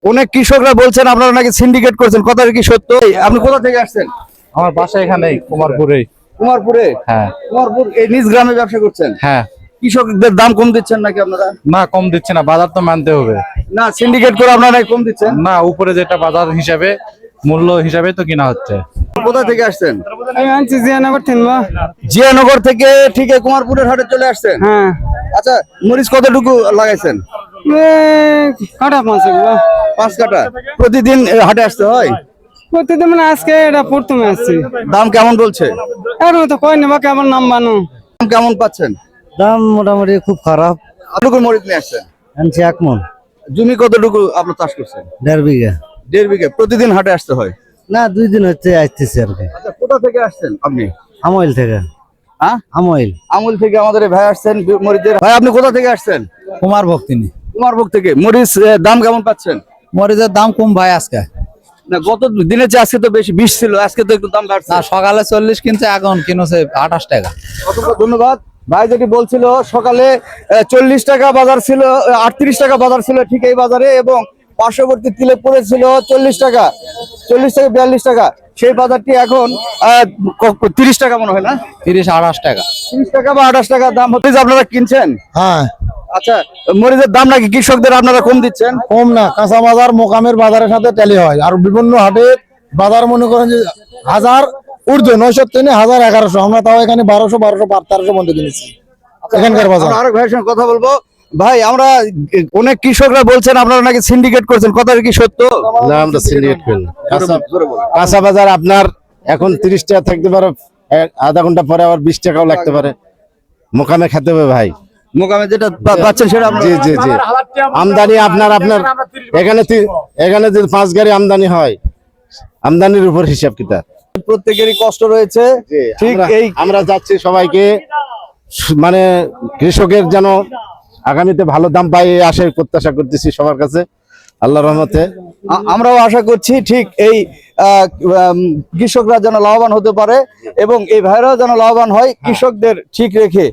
অনেক কৃষকরা বলছেন আপনারা নাকি সিন্ডিকেট করছেন, কথাটা কি সত্য? আপনি কোথা থেকে আসছেন? আমার বাসা এখানেই কুমারপুরে। কুমারপুরে? হ্যাঁ কুমারপুর এই নিজ গ্রামে ব্যবসা করছেন? হ্যাঁ। কৃষকদের দাম কম দিচ্ছেন নাকি আপনারা? না, কম দিচ্ছে না, বাজার তো মানতে হবে। না, সিন্ডিকেট করে আপনারা নাকি কম দিচ্ছেন? না, উপরে যেটা বাজার হিসাবে মূল্য হিসাবে তো কিনা হচ্ছে। কোথা থেকে আসছেন? আমি আনছি জিয়ানগর থেকে। জিয়ানগর থেকে ঠিক এই কুমারপুরের হাটে চলে আসছেন? হ্যাঁ। আচ্ছা, মরিচ কতটুকু লাগাইছেন? কাটা 5 এগুলো 5 কাঠা। প্রতিদিন হাটে আসতে হয়? প্রতিদিন মানে আজকে এটা প্রথমে আসছি। দাম কেমন বলছে? এখন তো কই নেবা কেমন নাম বানো। দাম কেমন পাচ্ছেন? দাম মোটামুটি খুব খারাপ। কতটুকু মরিচ নিয়ে আসছেন? আনছি 1 মণ। জমি কতটুকু আপনি চাষ করছেন? 1.5 বিঘা। 1.5 বিঘা। প্রতিদিন হাটে আসতে হয়? না, 2 দিন হচ্ছে আসতেছি আর কি। আচ্ছা, কোথা থেকে আসছেন আপনি? আমইল থেকে। হ্যাঁ, আমইল। আমুল থেকে আমাদের এই ভাই আসছেন মরিচের। ভাই, আপনি কোথা থেকে আসছেন? কুমার ভক্তিনি। কুমারপুর থেকে। মরিচ দাম কেমন পাচ্ছেন? মরিচের দাম কম ভাই আজকে। না, গত দিনের চেয়ে আজকে তো বেশি 20 ছিল, আজকে তো একটু দাম বাড়ছে। না, সকালে 40 কিনছে, এখন কিনছে 28 টাকা। অসংখ্য ধন্যবাদ। ভাই যেটি বলছিল সকালে 40 টাকা বাজার ছিল, 38 টাকা বাজার ছিল ঠিক এই বাজারে, এবং পার্শ্ববর্তী তিলেকপুরে ছিল 40 টাকা, 40 থেকে 42 টাকা। সেই বাজারটি এখন 30 টাকা মনে হয় না? 30-28 টাকা। 30 টাকা বা 28 টাকা দাম হতে আপনারা কিনছেন? হ্যাঁ, আচ্ছা, মরিচের দাম নাকি কৃষকদের আপনারা কম দিচ্ছেন? কম না, কাঁচা বাজার মোকামের বাজারের সাথে ট্যালি হয়। আর বিভিন্ন হাটের বাজার মনে করেন যে 1000 ঊর্ধ্বে, 900 থেকে 1000, 1100। আমরা তাও এখানে 1200, 1300 মধ্যে কিনেছি এখানকার বাজার। আমরা আরেক ভাইয়ের সঙ্গে কথা বলবো। ভাই, আমরা অনেক কৃষকরা বলছেন আপনারা নাকি সিন্ডিকেট করছেন, কথাটা কি সত্য? না, আমরা সিন্ডিকেট করি না। কাঁচা বাজার আপনার এখন 30 টাকা থাকতে পারে, আধা ঘন্টা পরে আবার 20 টাকাও লাগতে পারে। মোকামে খেতে হবে ভাই। মোকামে যেটা পাচ্ছেন সেটা আপনারা? জি জি জি। আমদানি আপনার এখানে যদি 5 গাড়ি আমদানি হয়, আমদানির উপর হিসাব কিতাব। প্রত্যেকেরই কষ্ট রয়েছে। ঠিক এই আমরা যাচ্ছি সবাইকে, মানে কৃষকের যেন আগামীতে ভালো দাম পাই এই আশায় প্রত্যাশা করতেছি সবার কাছে, আল্লাহর রহমতে। আমরাও আশা করছি ঠিক এই কৃষকরা যেন লাভবান হতে পারে, এবং এই ভাইরাও যেন লাভবান হয় কৃষকদের ঠিক রেখে।